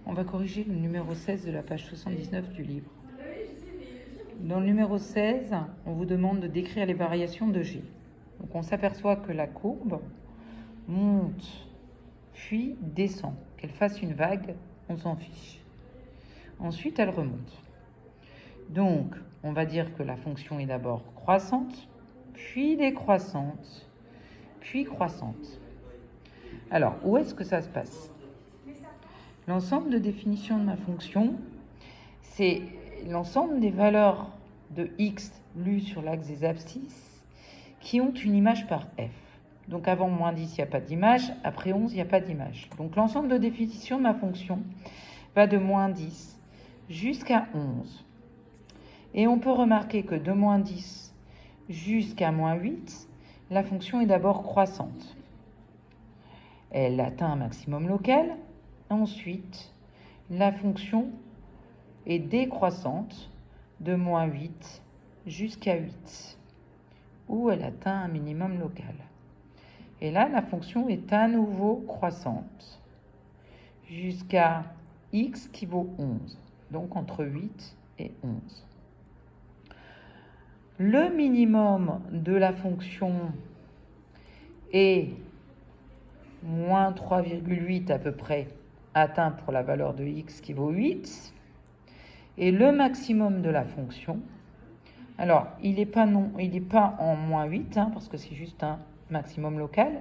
On va corriger le numéro 16 de la page 79 du livre. Dans le numéro 16, on vous demande de décrire les variations de G. Donc on s'aperçoit que la courbe monte, puis descend. Qu'elle fasse une vague, on s'en fiche. Ensuite, elle remonte. Donc, on va dire que la fonction est d'abord croissante, puis décroissante, puis croissante. Alors, où est-ce que ça se passe? L'ensemble de définition de ma fonction, c'est l'ensemble des valeurs de x lues sur l'axe des abscisses qui ont une image par f. Donc avant moins 10, il n'y a pas d'image, après 11, il n'y a pas d'image. Donc l'ensemble de définition de ma fonction va de moins 10 jusqu'à 11. Et on peut remarquer que de moins 10 jusqu'à moins 8, la fonction est d'abord croissante. Elle atteint un maximum local. Ensuite, la fonction est décroissante de moins 8 jusqu'à 8, où elle atteint un minimum local. Et là, la fonction est à nouveau croissante jusqu'à x qui vaut 11, donc entre 8 et 11. Le minimum de la fonction est moins 3,8 à peu près atteint pour la valeur de x qui vaut 8. Et le maximum de la fonction, alors il n'est pas en moins 8, parce que c'est juste un maximum local.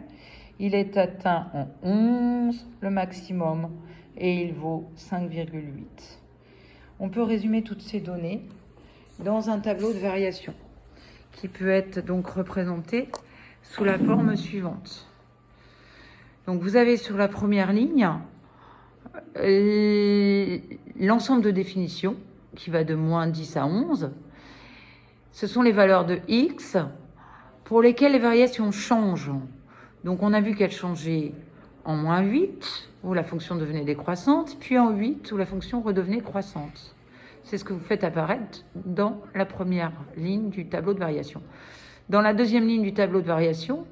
Il est atteint en 11, le maximum, et il vaut 5,8. On peut résumer toutes ces données dans un tableau de variation qui peut être donc représenté sous la forme suivante. Donc vous avez sur la première ligne l'ensemble de définitions qui va de moins 10 à 11. Ce sont les valeurs de x pour lesquelles les variations changent. Donc on a vu qu'elles changeaient en moins 8, où la fonction devenait décroissante, puis en 8, où la fonction redevenait croissante. C'est ce que vous faites apparaître dans la première ligne du tableau de variation. Dans la deuxième ligne du tableau de variation,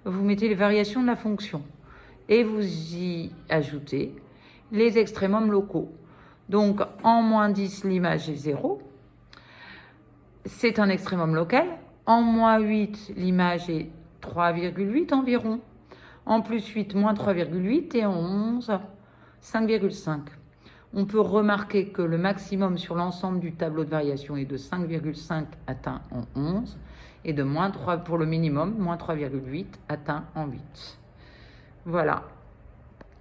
vous mettez les variations de la fonction et vous y ajoutez les extrémums locaux. Donc en moins 10, l'image est 0. C'est un extrémum local. En moins 8, l'image est 3,8 environ. En plus 8, moins 3,8 et en 11, 5,5. On peut remarquer que le maximum sur l'ensemble du tableau de variation est de 5,5 atteint en 11 et de moins 3 pour le minimum, moins 3,8 atteint en 8. Voilà.